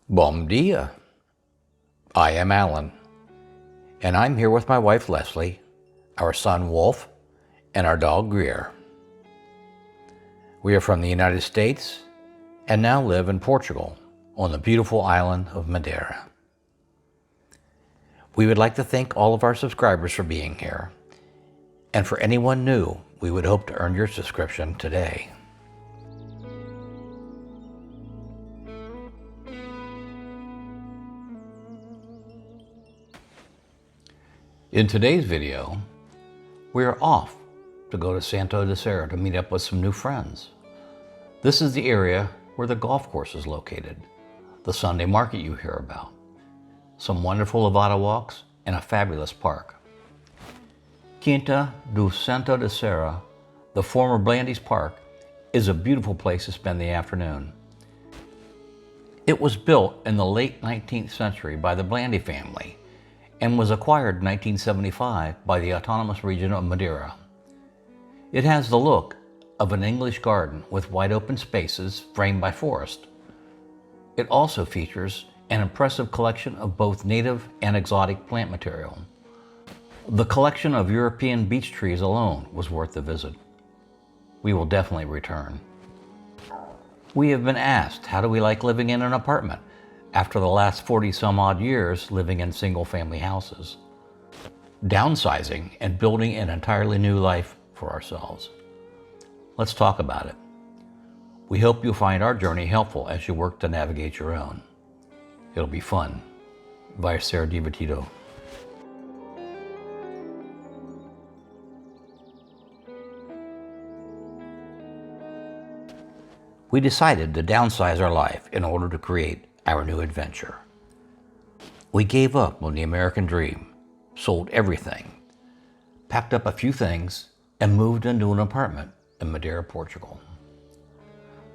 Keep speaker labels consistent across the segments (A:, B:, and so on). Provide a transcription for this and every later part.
A: Bom dia. I am Alan, and I'm here with my wife Leslie, our son Wolf, and our dog Greer. We are from the United States and now live in Portugal on the beautiful island of Madeira. We would like to thank all of our subscribers for being here, and for anyone new, we would hope to earn your subscription today. In today's video, we are off to go to Santo de Serra to meet up with some new friends. This is the area where the golf course is located, the Sunday market you hear about, some wonderful Levada walks, and a fabulous park. Quinta do Santo de Serra, the former Blandy's Park, is a beautiful place to spend the afternoon. It was built in the late 19th century by the Blandy family and was acquired in 1975 by the autonomous region of Madeira. It has the look of an English garden with wide open spaces framed by forest. It also features an impressive collection of both native and exotic plant material. The collection of European beech trees alone was worth the visit. We will definitely return. We have been asked, how do we like living in an apartment after the last 40 some odd years living in single family houses, downsizing and building an entirely new life for ourselves? Let's talk about it. We hope you'll find our journey helpful as you work to navigate your own. It'll be fun. Vai ser divertido. We decided to downsize our life in order to create our new adventure. We gave up on the American dream, sold everything, packed up a few things, and moved into an apartment in Madeira, Portugal.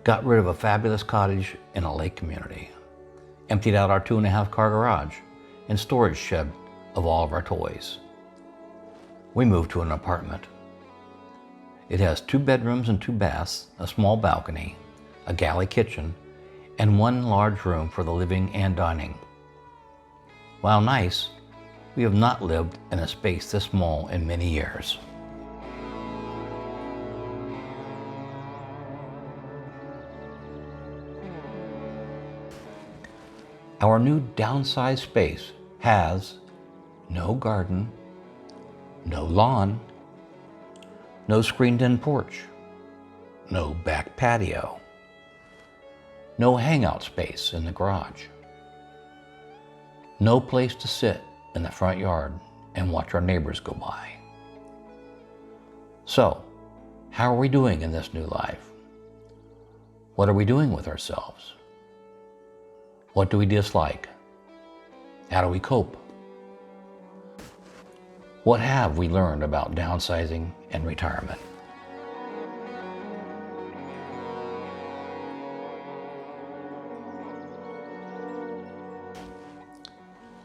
A: Got rid of a fabulous cottage in a lake community, emptied out our 2.5-car garage and storage shed of all of our toys. We moved to an apartment. It has 2 bedrooms and 2 baths, a small balcony, a galley kitchen, and 1 large room for the living and dining. While nice, we have not lived in a space this small in many years. Our new downsized space has no garden, no lawn, no screened-in porch, no back patio, no hangout space in the garage, no place to sit in the front yard and watch our neighbors go by. So, how are we doing in this new life? What are we doing with ourselves? What do we dislike? How do we cope? What have we learned about downsizing and retirement?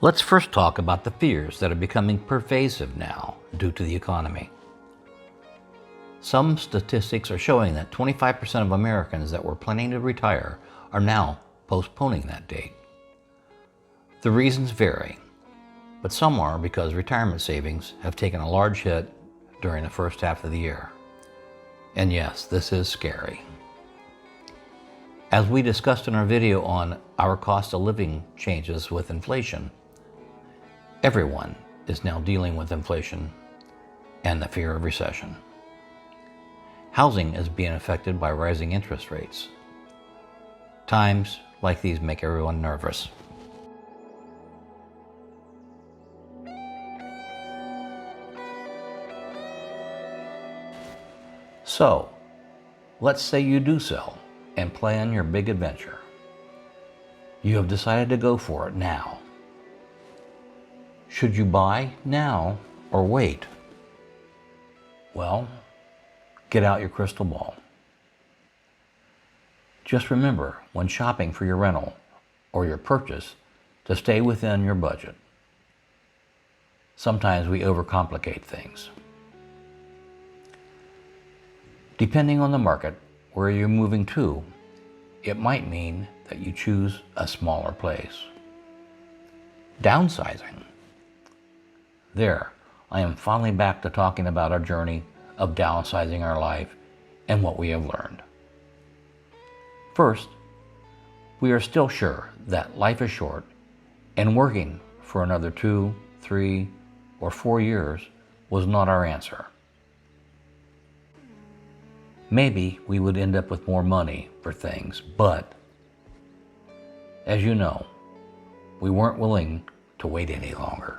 A: Let's first talk about the fears that are becoming pervasive now due to the economy. Some statistics are showing that 25% of Americans that were planning to retire are now postponing that date. The reasons vary, but some are because retirement savings have taken a large hit during the first half of the year. And yes, this is scary. As we discussed in our video on our cost of living changes with inflation, everyone is now dealing with inflation and the fear of recession. Housing is being affected by rising interest rates. Times like these make everyone nervous. So, let's say you do sell and plan your big adventure. You have decided to go for it now. Should you buy now or wait? Well, get out your crystal ball. Just remember, when shopping for your rental or your purchase, to stay within your budget. Sometimes we overcomplicate things. Depending on the market where you're moving to, it might mean that you choose a smaller place. Downsizing. There, I am finally back to talking about our journey of downsizing our life and what we have learned. First, we are still sure that life is short and working for another 2, 3, or 4 years was not our answer. Maybe we would end up with more money for things, but as you know, we weren't willing to wait any longer.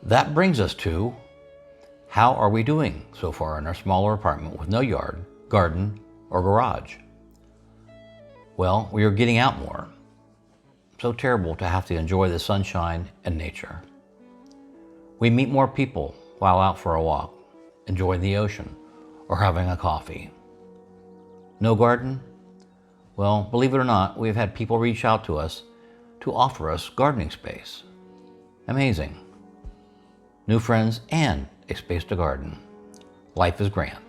A: That brings us to, how are we doing so far in our smaller apartment with no yard, garden, or garage? Well, we are getting out more. So terrible to have to enjoy the sunshine and nature. We meet more people while out for a walk, enjoying the ocean, or having a coffee. No garden? Well, believe it or not, we've had people reach out to us to offer us gardening space. Amazing. New friends and a space to garden. Life is grand.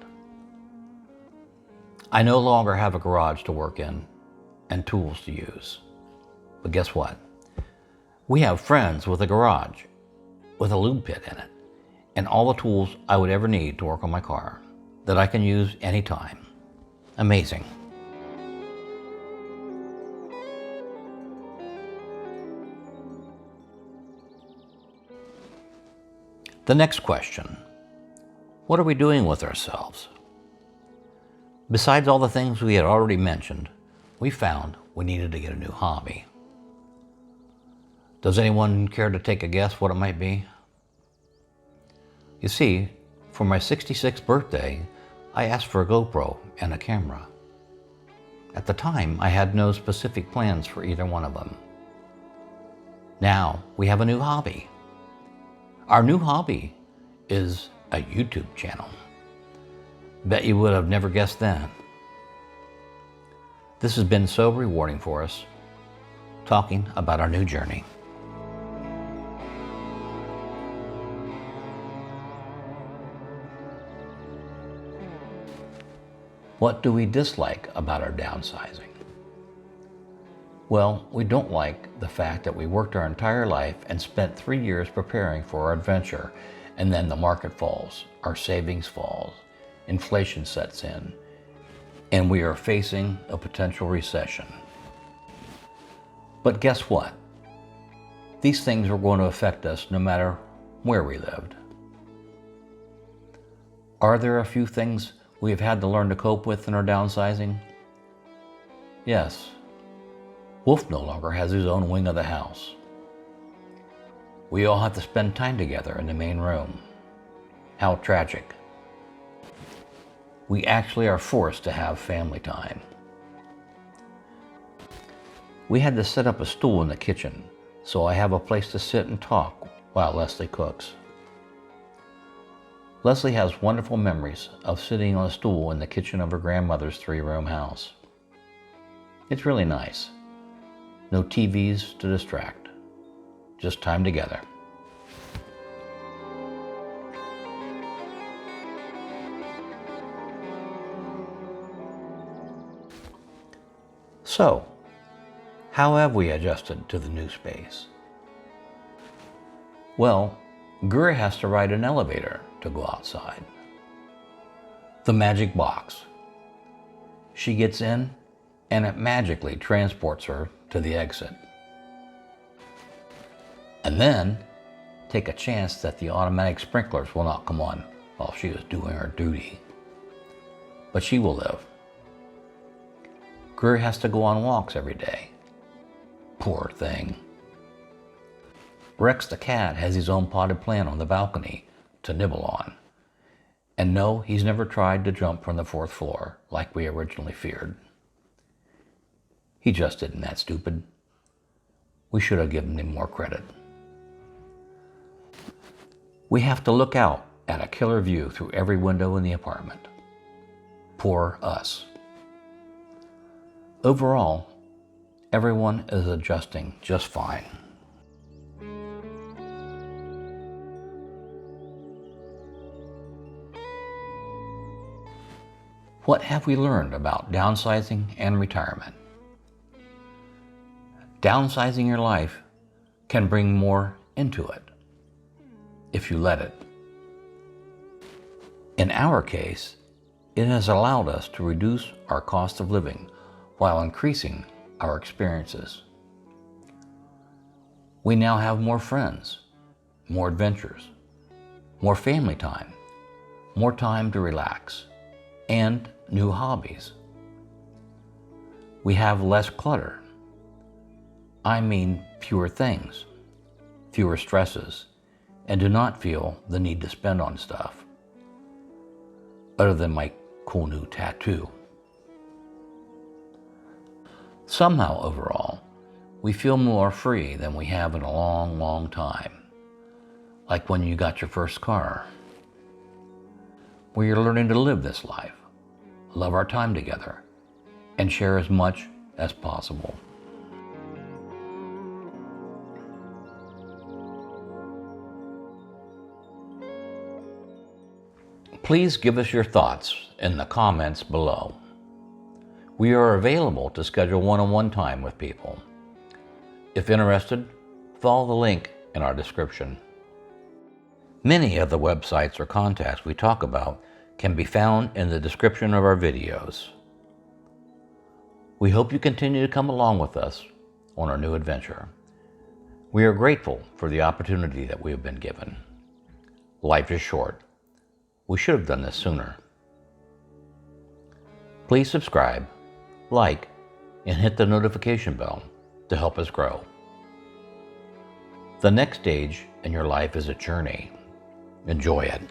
A: I no longer have a garage to work in and tools to use. But guess what? We have friends with a garage, with a lube pit in it, and all the tools I would ever need to work on my car that I can use anytime. Amazing. The next question, what are we doing with ourselves? Besides all the things we had already mentioned, we found we needed to get a new hobby. Does anyone care to take a guess what it might be? You see, for my 66th birthday, I asked for a GoPro and a camera. At the time, I had no specific plans for either one of them. Now, we have a new hobby. Our new hobby is a YouTube channel. Bet you would have never guessed that. This has been so rewarding for us, talking about our new journey. What do we dislike about our downsizing? Well, we don't like the fact that we worked our entire life and spent 3 years preparing for our adventure, and then the market falls, our savings falls, inflation sets in, and we are facing a potential recession. But guess what? These things are going to affect us no matter where we lived. Are there a few things we have had to learn to cope with in our downsizing? Yes. Wolf no longer has his own wing of the house. We all have to spend time together in the main room. How tragic. We actually are forced to have family time. We had to set up a stool in the kitchen, so I have a place to sit and talk while Leslie cooks. Leslie has wonderful memories of sitting on a stool in the kitchen of her grandmother's 3-room house. It's really nice. No TVs to distract. Just time together. So, how have we adjusted to the new space? Well, Guri has to ride an elevator to go outside. The magic box. She gets in and it magically transports her to the exit. And then take a chance that the automatic sprinklers will not come on while she is doing her duty. But she will live. Guri has to go on walks every day. Poor thing. Rex the cat has his own potted plant on the balcony to nibble on. And no, he's never tried to jump from the 4th floor like we originally feared. He just isn't that stupid. We should have given him more credit. We have to look out at a killer view through every window in the apartment. Poor us. Overall, everyone is adjusting just fine. What have we learned about downsizing and retirement? Downsizing your life can bring more into it if you let it. In our case, it has allowed us to reduce our cost of living while increasing our experiences. We now have more friends, more adventures, more family time, more time to relax, and new hobbies. We have less clutter. I mean fewer things, fewer stresses, and do not feel the need to spend on stuff, other than my cool new tattoo. Somehow, overall, we feel more free than we have in a long, long time. Like when you got your first car, where you're learning to live this life, love our time together, and share as much as possible. Please give us your thoughts in the comments below. We are available to schedule one-on-one time with people. If interested, follow the link in our description. Many of the websites or contacts we talk about can be found in the description of our videos. We hope you continue to come along with us on our new adventure. We are grateful for the opportunity that we have been given. Life is short. We should have done this sooner. Please subscribe, like, and hit the notification bell to help us grow. The next stage in your life is a journey. Enjoy it.